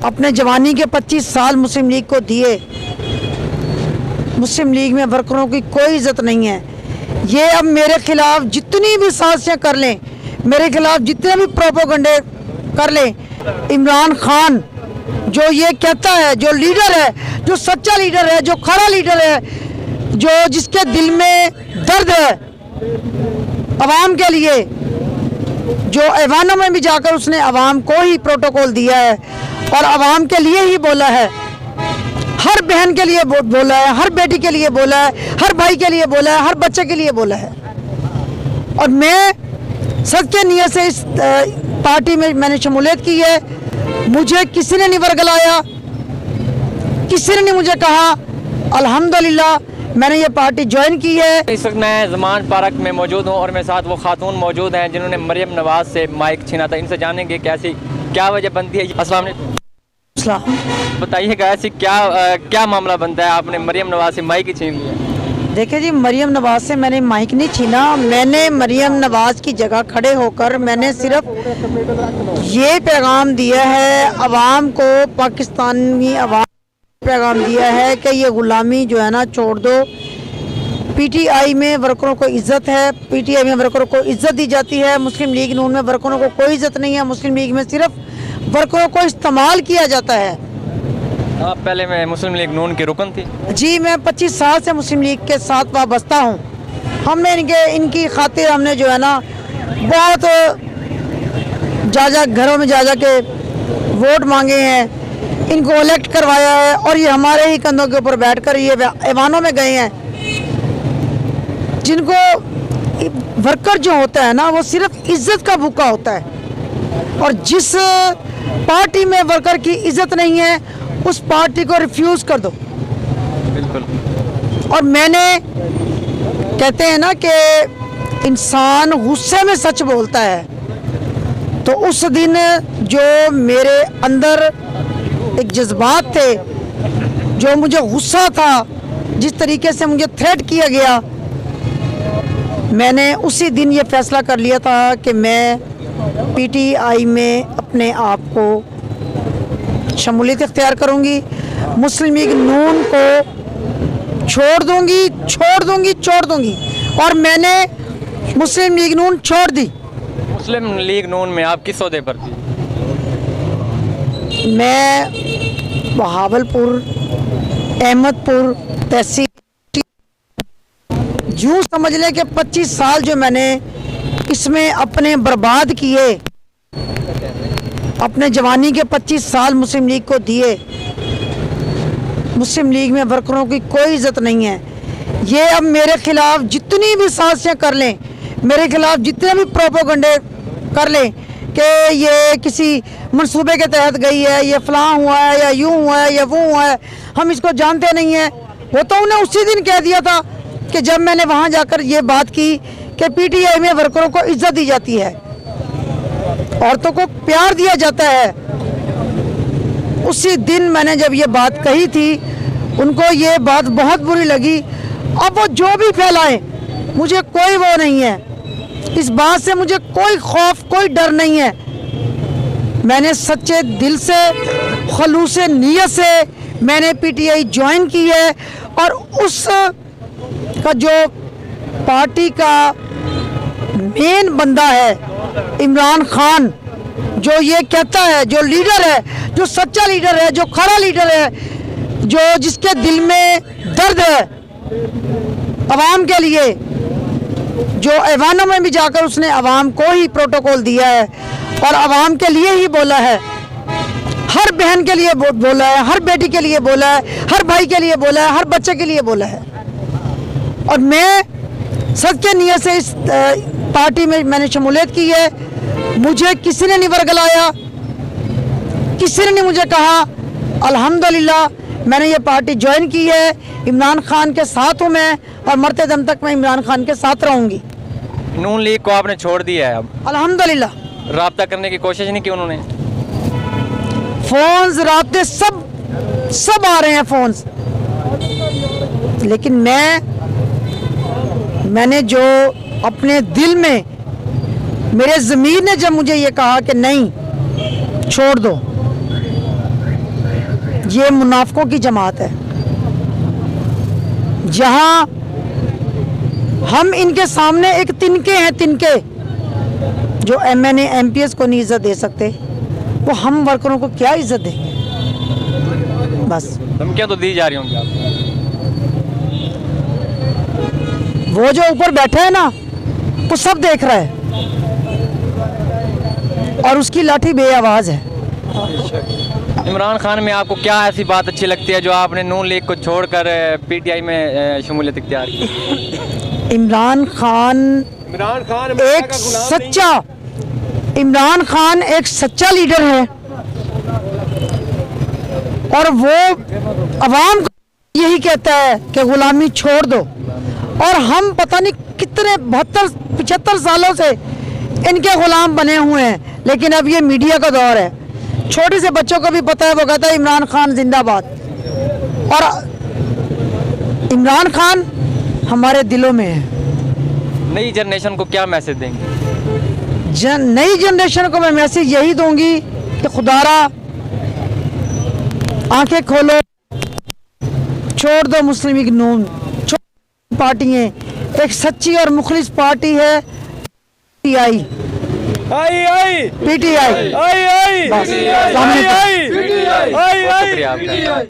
अपने जवानी के 25 साल मुस्लिम लीग को दिए। मुस्लिम लीग में वर्करों की कोई इज्जत नहीं है। ये अब मेरे खिलाफ जितनी भी साजिशें कर लें, मेरे खिलाफ जितने भी प्रोपोगंडे कर लें, इमरान खान जो ये कहता है, जो लीडर है, जो सच्चा लीडर है, जो खरा लीडर है, जो जिसके दिल में दर्द है अवाम के लिए, जो ऐवानों में भी जाकर उसने अवाम को ही प्रोटोकॉल दिया है और अवाम के लिए ही बोला है, हर बहन के लिए बोला है, हर बेटी के लिए बोला है, हर भाई के लिए बोला है, हर बच्चे के लिए बोला है। और मैं सच्चे नियत से इस पार्टी में मैंने शमूलियत की है। मुझे किसी ने नहीं वर्गलाया, किसी ने नहीं मुझे कहा। अल्हम्दुलिल्लाह मैंने ये पार्टी ज्वाइन की है। इस वक्त मैं ज़मान पार्क में मौजूद हूँ और मेरे साथ वो खातून मौजूद हैं जिन्होंने मरियम नवाज से माइक छीना था। इनसे जानेंगे कैसी क्या वजह बनती है। अस्सलाम वालेकुम, बताइएगा ऐसी क्या मामला बनता है, आपने मरियम नवाज से माइक ही छीन लिया? देखिए जी, मरियम नवाज से मैंने माइक नहीं छीना। मैंने मरियम नवाज की जगह खड़े होकर मैंने सिर्फ ये पैगाम दिया है अवाम को, पाकिस्तानी अवाम पैगाम दिया है कि ये गुलामी जो है ना छोड़ दो। पीटीआई में वर्करों को इज्जत है, पीटीआई में वर्करों को इज्जत दी जाती है। मुस्लिम लीग नून में वर्करों को कोई इज्जत नहीं है। मुस्लिम लीग में सिर्फ वर्करों को इस्तेमाल किया जाता है। आप पहले मैं मुस्लिम लीग नून की रुकन थी? जी, मैं 25 साल से मुस्लिम लीग के साथ वाबस्ता हूँ। हमने इनकी खातिर हमने जो है ना बहुत जा घरों में जा के वोट मांगे हैं, इनको इलेक्ट करवाया है और ये हमारे ही कंधों के ऊपर बैठकर ये ऐवानों में गए हैं। जिनको वर्कर जो होता है ना वो सिर्फ इज्जत का भूखा होता है, और जिस पार्टी में वर्कर की इज्जत नहीं है उस पार्टी को रिफ्यूज़ कर दो। बिल्कुल। और मैंने कहते हैं ना कि इंसान गुस्से में सच बोलता है, तो उस दिन जो मेरे अंदर एक जज्बात थे, जो मुझे गुस्सा था, जिस तरीके से मुझे थ्रेट किया गया, मैंने उसी दिन ये फैसला कर लिया था कि मैं पीटीआई में अपने आप को शमूलियत इख्तियार करूँगी। मुस्लिम लीग नून को छोड़ दूँगी और मैंने मुस्लिम लीग नून छोड़ दी। मुस्लिम लीग नून में आप किस ओहदे पर थी? मैं बहावलपुर, अहमदपुर तहसील, यूँ समझ लें कि 25 साल जो मैंने इसमें अपने बर्बाद किए, अपने जवानी के 25 साल मुस्लिम लीग को दिए। मुस्लिम लीग में वर्करों की कोई इज्जत नहीं है। ये अब मेरे खिलाफ जितनी भी साजिशें कर लें, मेरे खिलाफ जितने भी प्रोपोगंडे कर लें कि ये किसी मंसूबे के तहत गई है, ये फलां हुआ है, या यूं हुआ है, या वो हुआ है, हम इसको जानते नहीं हैं। वो तो उन्हें उसी दिन कह दिया था कि जब मैंने वहाँ जाकर ये बात की कि पीटीआई में वर्करों को इज्जत दी जाती है, औरतों को प्यार दिया जाता है। उसी दिन मैंने जब ये बात कही थी, उनको ये बात बहुत बुरी लगी। अब वो जो भी फैलाएं, मुझे कोई वो नहीं है, इस बात से मुझे कोई खौफ, कोई डर नहीं है। मैंने सच्चे दिल से, खलूस नीयत से मैंने पीटीआई ज्वाइन की है, और उस का जो पार्टी का मेन बंदा है इमरान खान, जो ये कहता है, जो लीडर है, जो सच्चा लीडर है, जो खरा लीडर है, जो जिसके दिल में दर्द है अवाम के लिए, जो ऐवानों में भी जाकर उसने अवाम को ही प्रोटोकॉल दिया है और अवाम के लिए ही बोला है, हर बहन के लिए बोला है, हर बेटी के लिए बोला है, हर भाई के लिए बोला है, हर बच्चे के लिए बोला है। और मैं सच्चे नियत से इस पार्टी में मैंने शमूलियत की है। मुझे किसी ने नहीं वर्गलाया, किसी ने नहीं मुझे कहा। अल्हम्दुलिल्लाह मैंने ये पार्टी ज्वाइन की है। इमरान खान के साथ हूँ मैं, और मरते दम तक मैं इमरान खान के साथ रहूँगी। नून लीग को आपने छोड़ दिया है अब? अल्हम्दुलिल्लाह। राब्ता करने की कोशिश नहीं की उन्होंने? फोन्स, राब्ते सब आ रहे हैं फोन्स, लेकिन मैंने जो अपने दिल में, मेरे ज़मीर ने जब मुझे ये कहा कि नहीं छोड़ दो, ये मुनाफिकों की जमात है, जहां हम इनके सामने एक तिनके हैं, तिनके जो MNA MPS को नहीं इज्जत दे सकते, वो हम वर्करों को क्या इज्जत देंगे। बस धमकियां तो दी जा रही होंगी आपको। वो जो ऊपर बैठा है ना, वो सब देख रहा है और उसकी लाठी बेआवाज है। इमरान खान में आपको क्या ऐसी बात अच्छी लगती है जो आपने नून लीग को छोड़कर PTI में शमूलियत इख्तियार की? इमरान खान एक सच्चा लीडर है और वो अवाम को यही कहता है कि गुलामी छोड़ दो। और हम पता नहीं कितने 72-75 सालों से इनके गुलाम बने हुए हैं, लेकिन अब ये मीडिया का दौर है, छोटे से बच्चों को भी पता है, वो कहता है इमरान खान जिंदाबाद। और इमरान खान हमारे दिलों में है। नई जनरेशन को क्या मैसेज देंगे? नई जनरेशन को मैं मैसेज यही दूंगी कि खुदारा आंखें खोलो, छोड़ दो मुस्लिम लीग नून, पार्टियां, एक सच्ची और मुखलिस पार्टी है PTI। शुक्रिया आपका।